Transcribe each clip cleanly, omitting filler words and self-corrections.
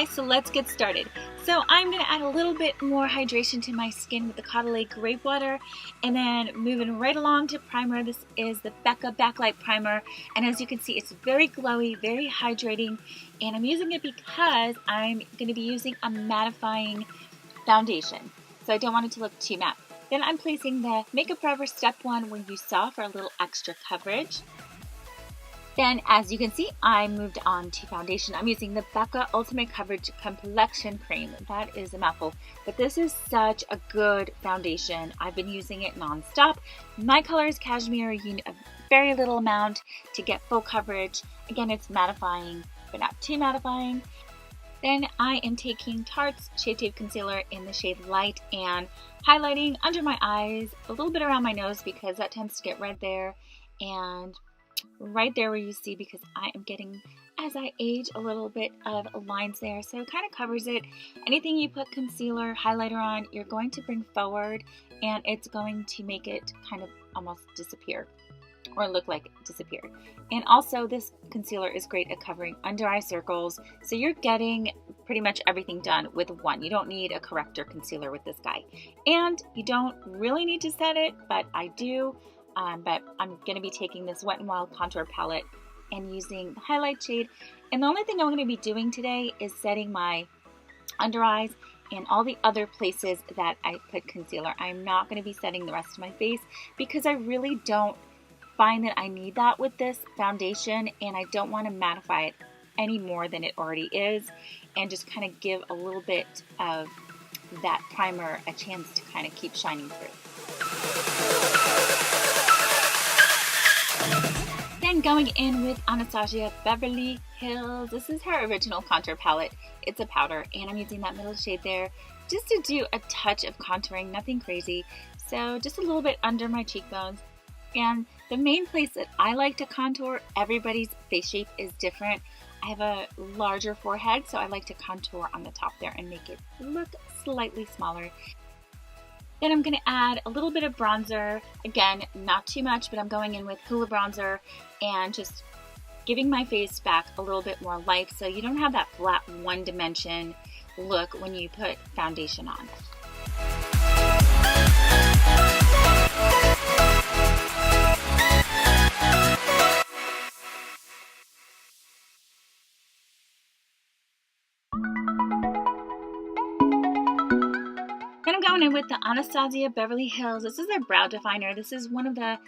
guys, so let's get started. So I'm going to add a little bit more hydration to my skin with the Caudelie Grape Water, and then moving right along to primer. This is the Becca Backlight Primer, and as you can see, it's very glowy, very hydrating, and I'm using it because I'm going to be using a mattifying foundation, so I don't want it to look too matte. Then I'm placing the Makeup Forever Step 1 where you saw for a little extra coverage. Then, as you can see, I moved on to foundation. I'm using the Becca Ultimate Coverage Complexion Cream. That is a mouthful, but this is such a good foundation. I've been using it non-stop. My color is Cashmere. You need a very little amount to get full coverage. Again, it's mattifying, but not too mattifying. Then I am taking Tarte's Shape Tape Concealer in the shade Light and highlighting under my eyes, a little bit around my nose because that tends to get red there, and right there where you see, because I am getting, as I age, a little bit of lines there, so it kind of covers it. Anything you put concealer, highlighter on, you're going to bring forward, and it's going to make it kind of almost disappear, or look like it disappeared. And also, this concealer is great at covering under eye circles, so you're getting pretty much everything done with one. You don't need a corrector concealer with this guy, and you don't really need to set it, but I do. But I'm going to be taking this Wet n Wild contour palette and using the highlight shade. And the only thing I'm going to be doing today is setting my under eyes and all the other places that I put concealer. I'm not going to be setting the rest of my face because I really don't find that I need that with this foundation, and I don't want to mattify it any more than it already is, and just kind of give a little bit of that primer a chance to kind of keep shining through. Then going in with Anastasia Beverly Hills. This is her original contour palette. It's a powder, and I'm using that middle shade there just to do a touch of contouring, nothing crazy. So just a little bit under my cheekbones. And the main place that I like to contour, everybody's face shape is different. I have a larger forehead, so I like to contour on the top there and make it look slightly smaller. Then I'm going to add a little bit of bronzer. Again, not too much, but I'm going in with Hoola bronzer and just giving my face back a little bit more life, so you don't have that flat one dimension look when you put foundation on. I'm going in with the Anastasia Beverly Hills. This is their brow definer. This is one of the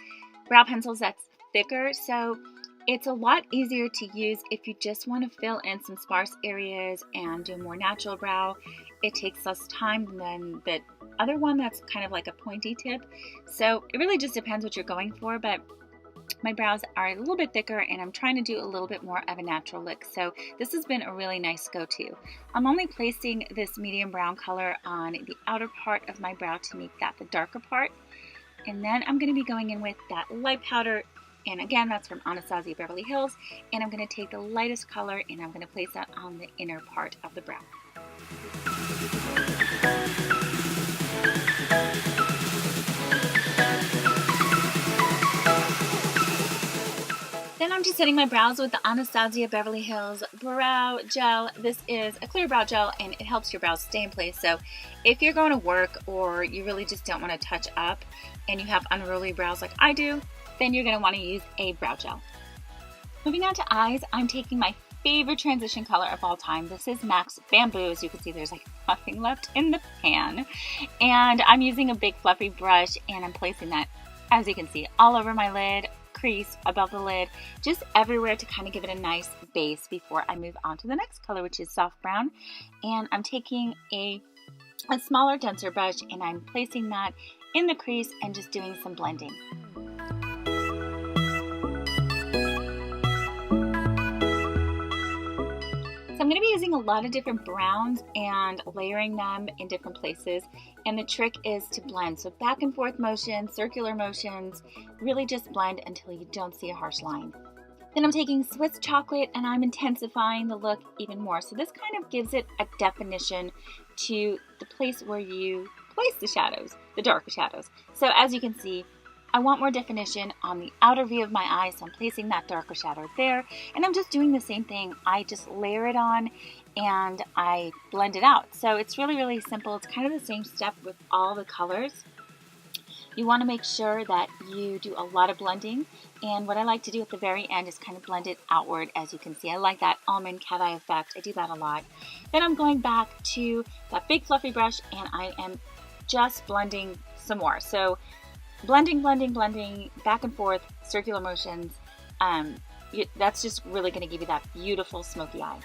brow pencils that's thicker, so it's a lot easier to use if you just want to fill in some sparse areas and do a more natural brow. It takes less time than the other one that's kind of like a pointy tip. So it really just depends what you're going for, but my brows are a little bit thicker and I'm trying to do a little bit more of a natural look. So this has been a really nice go-to. I'm only placing this medium brown color on the outer part of my brow to make that the darker part. And then I'm going to be going in with that light powder. And again, that's from Anastasia Beverly Hills. And I'm going to take the lightest color and I'm going to place that on the inner part of the brow. Then I'm just setting my brows with the Anastasia Beverly Hills Brow Gel. This is a clear brow gel and it helps your brows stay in place. So if you're going to work or you really just don't want to touch up and you have unruly brows like I do, then you're going to want to use a brow gel. Moving on to eyes, I'm taking my favorite transition color of all time. This is MAC's Bamboo. As you can see, there's like nothing left in the pan. And I'm using a big fluffy brush and I'm placing that, as you can see, all over my lid, crease, above the lid, just everywhere to kind of give it a nice base before I move on to the next color, which is soft brown. And I'm taking a smaller, denser brush and I'm placing that in the crease and just doing some blending. I'm going to be using a lot of different browns and layering them in different places, and the trick is to blend. So back and forth motions, circular motions, really just blend until you don't see a harsh line. Then I'm taking Swiss chocolate and I'm intensifying the look even more. So this kind of gives it a definition to the place where you place the shadows, the darker shadows. So as you can see, I want more definition on the outer V of my eye, so I'm placing that darker shadow there. And I'm just doing the same thing. I just layer it on and I blend it out. So it's really, really simple. It's kind of the same step with all the colors. You want to make sure that you do a lot of blending, and what I like to do at the very end is kind of blend it outward. As you can see, I like that almond cat eye effect. I do that a lot. Then I'm going back to that big fluffy brush, and I am just blending some more. So blending, back and forth, circular motions. That's just really going to give you that beautiful smoky eye.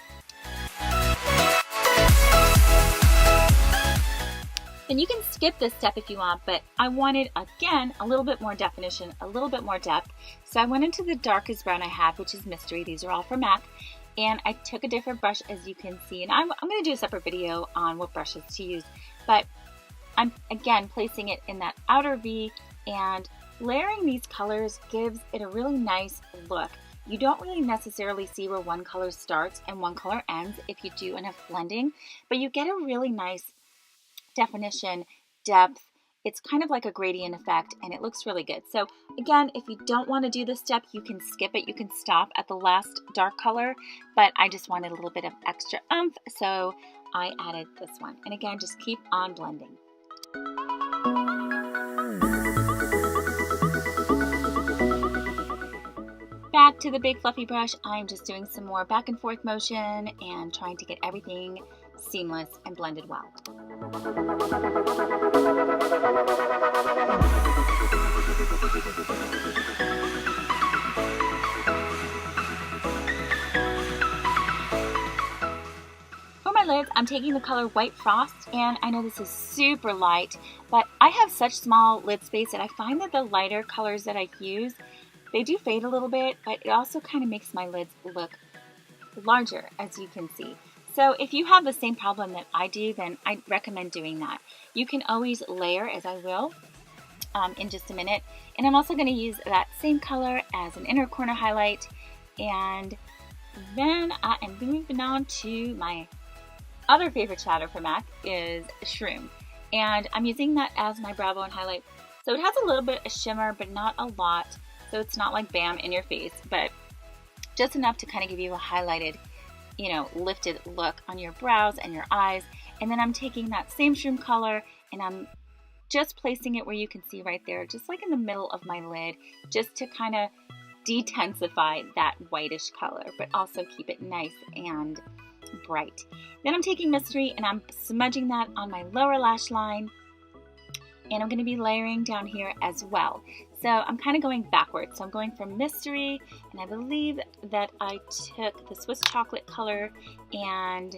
And you can skip this step if you want, but I wanted, again, a little bit more definition, a little bit more depth. So I went into the darkest brown I have, which is Mystery. These are all from MAC. And I took a different brush, as you can see. And I'm going to do a separate video on what brushes to use. But I'm, again, placing it in that outer V, and layering these colors gives it a really nice look. You don't really necessarily see where one color starts and one color ends if you do enough blending, but you get a really nice definition, depth. It's kind of like a gradient effect, and it looks really good. So again, if you don't want to do this step, you can skip it. You can stop at the last dark color, but I just wanted a little bit of extra oomph, so I added this one. And again, just keep on blending. Back to the big fluffy brush, I'm just doing some more back and forth motion and trying to get everything seamless and blended well. For my lids, I'm taking the color White Frost, and I know this is super light, but I have such small lid space that I find that the lighter colors that I use, they do fade a little bit, but it also kind of makes my lids look larger, as you can see. So if you have the same problem that I do, then I recommend doing that. You can always layer, as I will in just a minute. And I'm also going to use that same color as an inner corner highlight. And then I am moving on to my other favorite shadow from MAC is Shroom. And I'm using that as my brow bone highlight. So it has a little bit of shimmer, but not a lot. So it's not like bam in your face, but just enough to kind of give you a highlighted, lifted look on your brows and your eyes. And then I'm taking that same Shroom color and I'm just placing it where you can see right there, just like in the middle of my lid, just to kind of detensify that whitish color, but also keep it nice and bright. Then I'm taking Mystery and I'm smudging that on my lower lash line. And I'm going to be layering down here as well. So I'm kind of going backwards. So I'm going from Mystery, and I believe that I took the Swiss chocolate color, and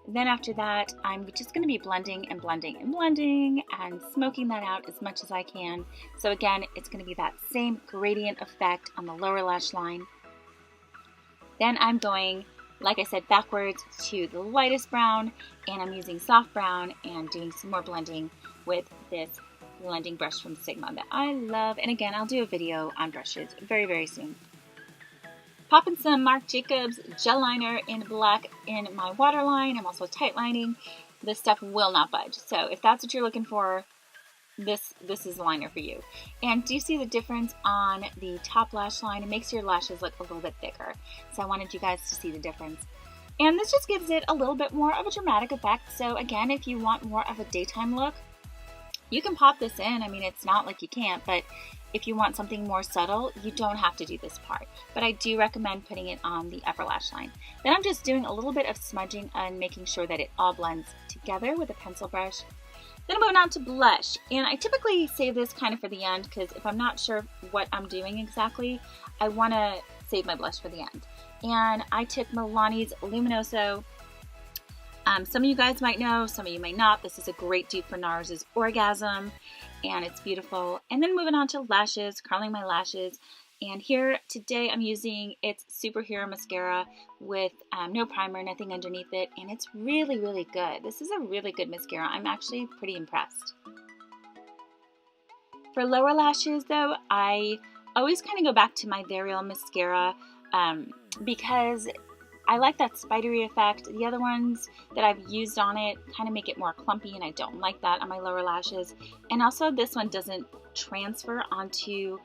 then after that, I'm just going to be blending and blending and blending and smoking that out as much as I can. So again, it's going to be that same gradient effect on the lower lash line. Then I'm going, like I said, backwards to the lightest brown, and I'm using soft brown and doing some more blending with this blending brush from Sigma that I love. And again, I'll do a video on brushes very, very soon. Popping some Marc Jacobs gel liner in black in my waterline. I'm also tight lining. This stuff will not budge. So if that's what you're looking for, this is the liner for you. And do you see the difference on the top lash line? It makes your lashes look a little bit thicker. So I wanted you guys to see the difference. And this just gives it a little bit more of a dramatic effect. So again, if you want more of a daytime look, you can pop this in. I mean, it's not like you can't, but if you want something more subtle, you don't have to do this part. But I do recommend putting it on the upper lash line. Then I'm just doing a little bit of smudging and making sure that it all blends together with a pencil brush. Then I'm moving on to blush. And I typically save this kind of for the end because if I'm not sure what I'm doing exactly, I want to save my blush for the end. And I took Milani's Luminoso. Some of you guys might know, some of you may not. This is a great dupe for NARS's Orgasm, and it's beautiful. And then moving on to lashes, curling my lashes. And here today I'm using its Superhero Mascara with no primer, nothing underneath it, and it's really, really good. This is a really good mascara. I'm actually pretty impressed. For lower lashes though, I always kind of go back to my L'Oreal mascara because I like that spidery effect. The other ones that I've used on it kind of make it more clumpy, and I don't like that on my lower lashes. And also this one doesn't transfer onto,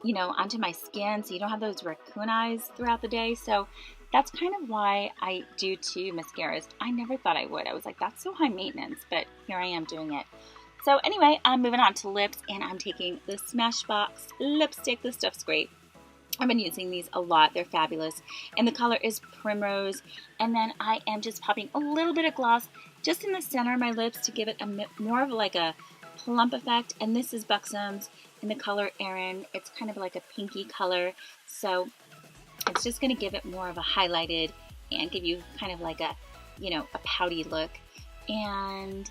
onto my skin, so you don't have those raccoon eyes throughout the day. So that's kind of why I do 2 mascaras. I never thought I would. I was like, that's so high maintenance, but here I am doing it. So anyway, I'm moving on to lips, and I'm taking the Smashbox lipstick. This stuff's great. I've been using these a lot. They're fabulous. And the color is Primrose. And then I am just popping a little bit of gloss just in the center of my lips to give it more of like a plump effect. And this is Buxom's in the color Erin. It's kind of like a pinky color. So it's just going to give it more of a highlighted and give you kind of like a, you know, a pouty look. And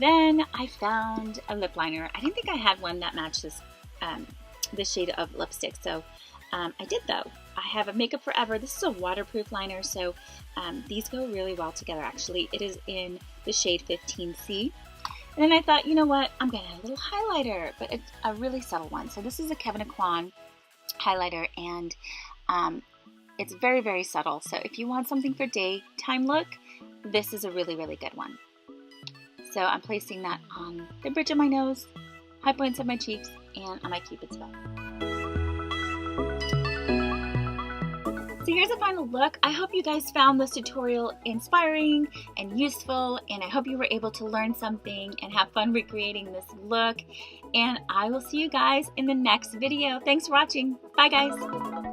then I found a lip liner. I didn't think I had one that matched this shade of lipstick. So I did though. I have a Makeup Forever. This is a waterproof liner, so these go really well together actually. It is in the shade 15C. And then I thought, you know what, I'm going to add a little highlighter, but it's a really subtle one. So this is a Kevyn Aucoin highlighter, and it's very, very subtle. So if you want something for daytime look, this is a really, really good one. So I'm placing that on the bridge of my nose, high points of my cheeks, and on my Cupid's bow. So here's a final look. I hope you guys found this tutorial inspiring and useful, and I hope you were able to learn something and have fun recreating this look. And I will see you guys in the next video. Thanks for watching. Bye guys.